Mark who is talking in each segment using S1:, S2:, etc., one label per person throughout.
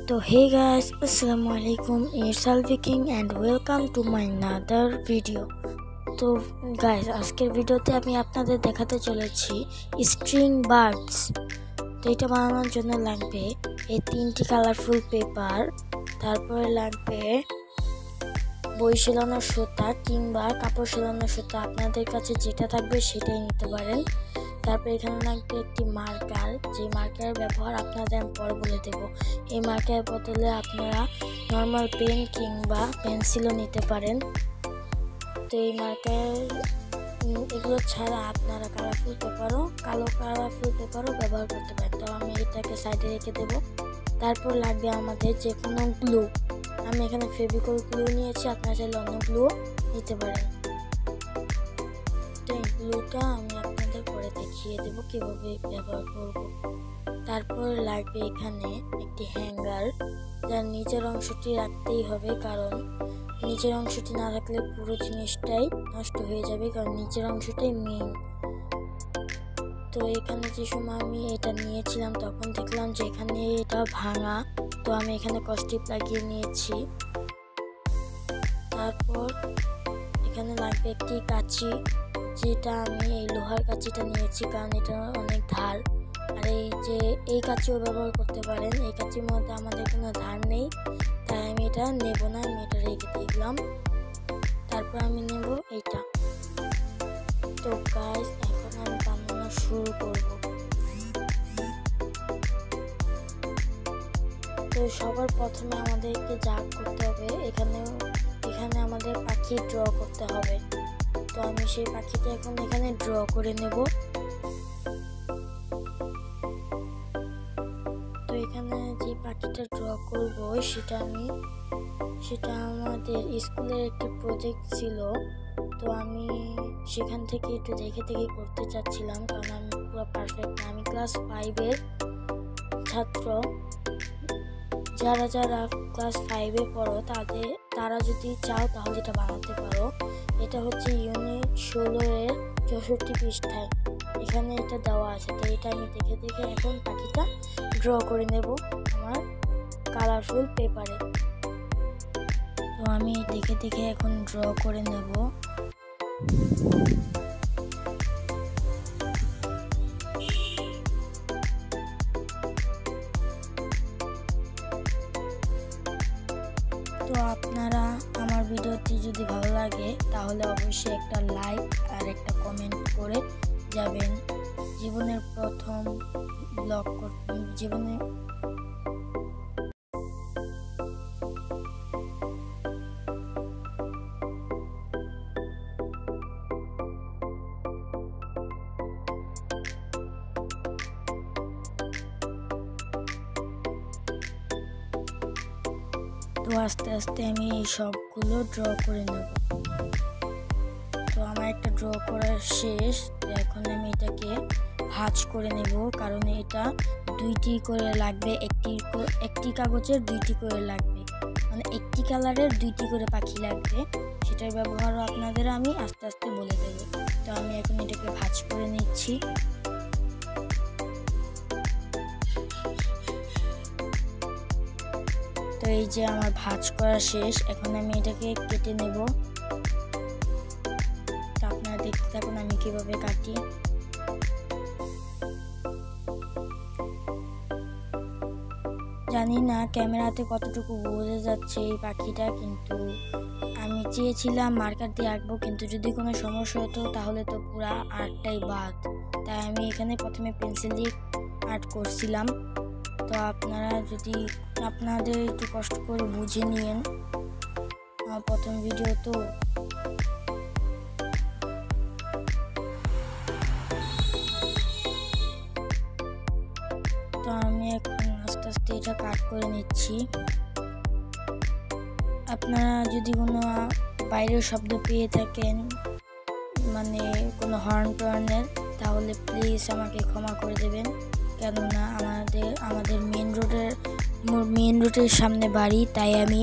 S1: So hey guys, Assalamualaikum, it's Alvi King and welcome to my another video. তো guys, আজকের ভিডিওতে আমি আপনাদের দেখাতে চলেছি স্ট্রিং বার্ডস। তো এটা বানানোর জন্য লাগবে এই তিনটি কালারফুল পেপার, তারপরে লাগবে বই সেলানোর সুতা কিংবা কাপড় সেলানোর সুতা, আপনাদের কাছে যেটা থাকবে সেটাই নিতে পারেন। তারপরে এখানে লাগবে একটি মার্কার, যে মার্কারের ব্যবহার আপনাদের আমি পরে বলে দেব। এই মার্কারের বদলে আপনারা নর্মাল পেন কিংবা পেন্সিলও নিতে পারেন। তো এই মার্কার এগুলো ছাড়া আপনারা কালারফুল পেপারও ব্যবহার করতে পারেন। তো আমি এটাকে সাইডে রেখে দেব। তারপর লাগবে আমাদের যে কোনো গ্লু, আমি এখানে ফেভিকল গ্লু নিয়েছি, আপনারা চাইলে অন্য গ্লুও নিতে পারেন। তো এই গ্লুটা আমি আপনাদের পরে দেখিয়ে দেবো কীভাবে ব্যবহার করব। তারপর লাগবে এখানে একটি হ্যাঙ্গার, যার নিচের অংশটি রাখতেই হবে, কারণ নিচের অংশটি না রাখলে পুরো জিনিসটাই নষ্ট হয়ে যাবে, কারণ নিচের অংশটাই মেইন। তো এখানে যে সময় আমি এটা নিয়েছিলাম তখন দেখলাম যে এখানে এটা ভাঙা, তো আমি এখানে কস্টিপ লাগিয়ে নিয়েছি। তারপর এখানে লাগবে একটি কাঁচি, যেটা আমি এই লোহার কাঁচিটা নিয়েছি, কারণ এটা অনেক ধার। আর এই কাঁচিও ব্যবহার করতে পারেন, এই কাঁচির মধ্যে আমাদের কোনো ধার নেই, তাই আমি এটা নেব না, আমি এটা রেখে দিলাম। তারপর আমি নেব এইটা। তো গাইস, এখন আমি বানানো শুরু করব। তো সবার প্রথমে আমাদেরকে যা করতে হবে, এখানে আমাদের পাখি ড্র করতে হবে। তো আমি সেই পাখিটা এখন এখানে ড্র করে নেব। তো এখানে যে পাখিটা ড্র করব সেটা আমাদের স্কুলের একটি প্রজেক্ট ছিল। তো আমি সেখান থেকে একটু দেখে করতে চাচ্ছিলাম, কারণ আমি পুরো পারফেক্ট না। আমি ক্লাস 5-এর ছাত্র, যারা ক্লাস 5-এ পড়ো তারা যদি চাও তাহলে এটা বানাতে পারো। এটা হচ্ছে ইউনিট 16-এর 64 পৃষ্ঠায়, এখানে এটা দেওয়া আছে। তো এটা আমি দেখে এখন পাখিটা ড্র করে নেব আমার কালারফুল পেপারে। তো আমি দেখে এখন ড্র করে নেব। তো আপনারা আমার ভিডিওটি যদি ভালো লাগে তাহলে অবশ্যই একটা লাইক আর একটা কমেন্ট করে যাবেন। জীবনের প্রথম ব্লগ তো আস্তে আস্তে আমি এই সবগুলো ড্র করে নেব। তো আমার একটা ড্র করা শেষ। তো এখন আমি এটাকে ভাঁজ করে নেব, কারণ এটা 2টি করে লাগবে, একটি কাগজের 2টি করে লাগবে, মানে একটি কালারের 2টি করে পাখি লাগবে। সেটার ব্যবহারও আপনাদের আমি আস্তে আস্তে বলে দেব। তো আমি এখন এটাকে ভাঁজ করে নিচ্ছি। তো এই যে আমার ভাঁজ করা শেষ, এখন আমি এটাকে কেটে নেব। তো আপনারা দেখতে থাকুন আমি কিভাবে কাটি। জানি না ক্যামেরাতে কতটুকু বোঝা যাচ্ছে এই পাখিটা, কিন্তু আমি চেয়েছিলাম মার্কার দিয়ে আঁকবো, কিন্তু যদি কোনো সমস্যা হতো তাহলে তো পুরো আর্টটাই বাদ। তাই আমি এখানে প্রথমে পেন্সিল দিয়ে আর্ট করছিলাম। তো আপনাদের একটু কষ্ট করে বুঝে নিয়েন, আমার প্রথম ভিডিও তো। তো আমি এখন আস্তে আস্তে এটা কাট করে নিচ্ছি। আপনারা যদি কোনো বাইরের শব্দ পেয়ে থাকেন, মানে কোনো হর্ন টর্নের, তাহলে প্লিজ আমাকে ক্ষমা করে দেবেন, কেননা আমাদের মেন রোডের সামনে বাড়ি, তাই আমি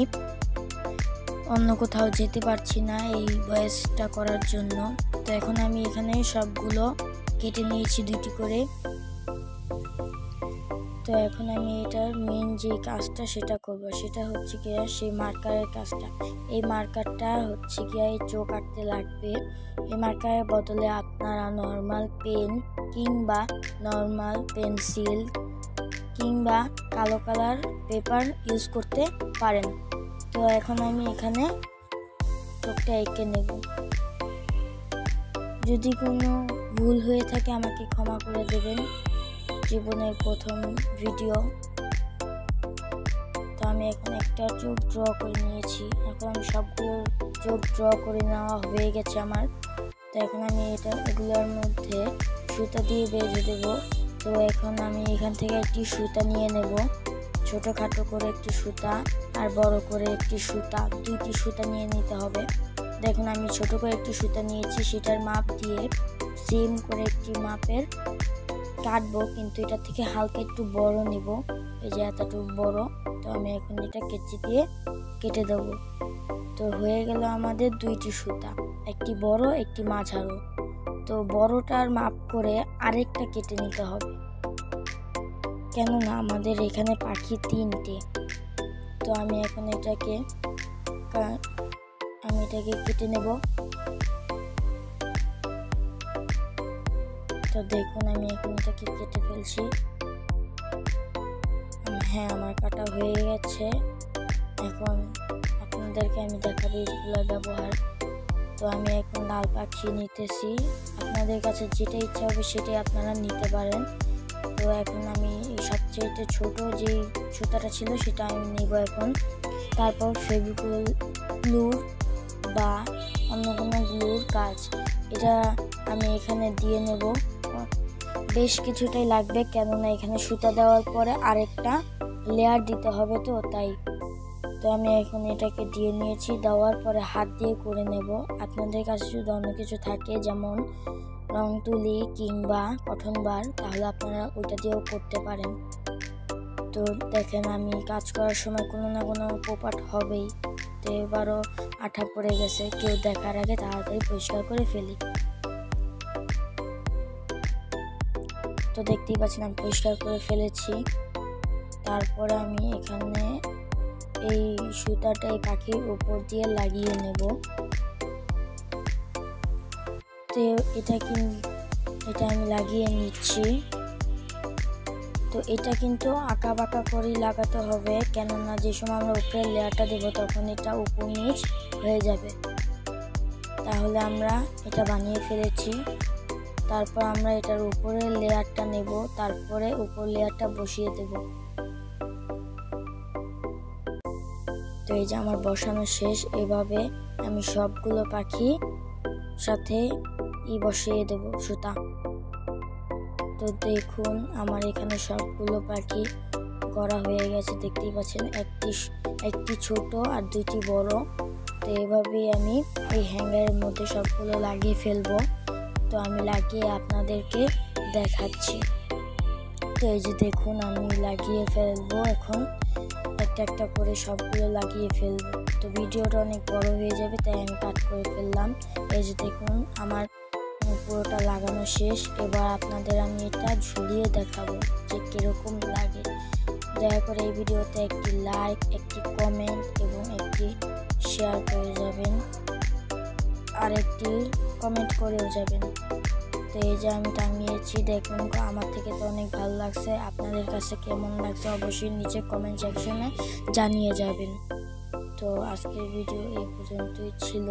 S1: অন্য কোথাও যেতে পারছি না এই ভয়েসটা করার জন্য। তো এখন আমি এখানে সবগুলো কেটে নিয়েছি 2টি করে। তো এখন আমি এটার মেইন যে কাজটা সেটা করব, সেটা হচ্ছে গিয়ে সেই মার্কারের কাজটা। এই মার্কারটা হচ্ছে গিয়ে এই চোখ আঁকতে লাগবে। এই মার্কারের বদলে আপনারা নর্মাল পেন কিংবা নর্মাল পেন্সিল কিংবা কালো কালার পেপার ইউজ করতে পারেন। তো এখন আমি এখানে চোখটা এঁকে নেব। যদি কোনো ভুল হয়ে থাকে আমাকে ক্ষমা করে দেবেন, জীবনের প্রথম ভিডিও। তো আমি এখন একটা চোখ ড্র করে নিয়েছি। এখন আমি সবগুলো চোখ ড্র করে নেওয়া হয়ে গেছে আমার। তো এখন আমি এগুলোর মধ্যে সুতা দিয়ে বেঁধে দেবো। তো এখন আমি এখান থেকে একটি সুতা নিয়ে নেব, ছোটোখাটো করে একটি সুতা আর বড় করে একটি সুতা, দুইটি সুতা নিয়ে নিতে হবে। দেখুন আমি ছোট করে একটি সুতা নিয়েছি, সেটার মাপ দিয়ে সেম করে একটি মাপের কাটবো, কিন্তু এটা থেকে হালকা একটু বড় নিব, এই যে এতটুকু বড়। তো আমি এখন এটা কেচি দিয়ে কেটে দেবো। তো হয়ে গেল আমাদের দুইটি সুতা, একটি বড় একটি মাঝারো। তো বড়টার মাপ করে আরেকটা কেটে নিতে হবে, কেননা আমাদের এখানে পাখি তিনটে। তো আমি এখন এটাকে কেটে নেব। তো দেখুন আমি এখন এটাকে কেটে ফেলছি। হ্যাঁ, আমার কাটা হয়ে গেছে। এখন আপনাদেরকে আমি দেখাবো এগুলোর ব্যবহার। তো আমি এখন লাল পাখি নিতেছি, আপনাদের কাছে যেটা ইচ্ছা হবে সেটাই আপনারা নিতে পারেন। তো এখন আমি সবচেয়ে ছোট যে সুতাটা ছিল সেটা আমি নিব এখন। তারপর ফেভিকুইক গ্লুর বা অন্য কোনো গ্লুর কাজ, এটা আমি এখানে দিয়ে নেব। বেশ কিছুটাই লাগবে, কেননা এখানে সুতা দেওয়ার পরে আরেকটা লেয়ার দিতে হবে, তো তাই। তো আমি এখন এটাকে দিয়ে নিয়েছি, দেওয়ার পরে হাত দিয়ে করে নেব। আপনাদের কাছে যদি অন্য কিছু থাকে, যেমন রং তুলি কিংবা কটন বার, তাহলে আপনারা ওইটা দিয়েও করতে পারেন। তো দেখেন আমি কাজ করার সময় কোনো না কোনো পোপাট হবেই। তো এবারও আঠা পড়ে গেছে, কেউ দেখার আগে তাড়াতাড়ি পরিষ্কার করে ফেলি। তো দেখতেই পাচ্ছেন আমি পরিষ্কার করে ফেলেছি। তারপরে আমি এখানে এই সুতাটা এই পাখির উপর দিয়ে লাগিয়ে নেব। তো এটা আমি লাগিয়ে নিচ্ছি। তো এটা কিন্তু আঁকা বাঁকা করেই লাগাতে হবে, কেননা যে সময় আমরা উপরের লেয়ারটা দেবো তখন এটা উপর নিচ হয়ে যাবে। তাহলে আমরা এটা বানিয়ে ফেলেছি। তারপর আমরা এটার উপরের লেয়ারটা নেব, তারপরে উপর লেয়ারটা বসিয়ে দেব। তো এই যে আমার বসানো শেষ। এভাবে আমি সবগুলো পাখি সাথে বসিয়ে দেব সুতা। তো দেখুন আমার এখানে সবগুলো পাখি করা হয়ে গেছে, দেখতেই পাচ্ছেন, একটি ছোট আর দুইটি বড়। তো এভাবেই আমি এই হ্যাঙ্গারের মধ্যে সবগুলো লাগিয়ে ফেলবো। তো আমি লাগিয়ে আপনাদেরকে দেখাচ্ছি। তো এই যে দেখুন আমি লাগিয়ে ফেলবো, এখন একটা একটা করে সবগুলো লাগিয়ে ফেলবো। তো ভিডিওটা অনেক বড় হয়ে যাবে, তাই আমি কাট করে ফেললাম। এই যে দেখুন আমার পুরোটা লাগানো শেষ। এবার আপনাদের আমি এটা ঝুলিয়ে দেখাবো যে কিরকম লাগে। দয়া করে এই ভিডিওতে একটি লাইক, একটি কমেন্ট এবং একটি শেয়ার করে যাবেন, আর একটি কমেন্ট করেও যাবেন। তো এই যে আমি টাঙিয়েছি, দেখুন আমার থেকে তো অনেক ভালো লাগছে। আপনাদের কাছে কেমন লাগছে অবশ্যই নিচে কমেন্ট সেকশনে জানিয়ে যাবেন। তো আজকের ভিডিও এই পর্যন্তই ছিল।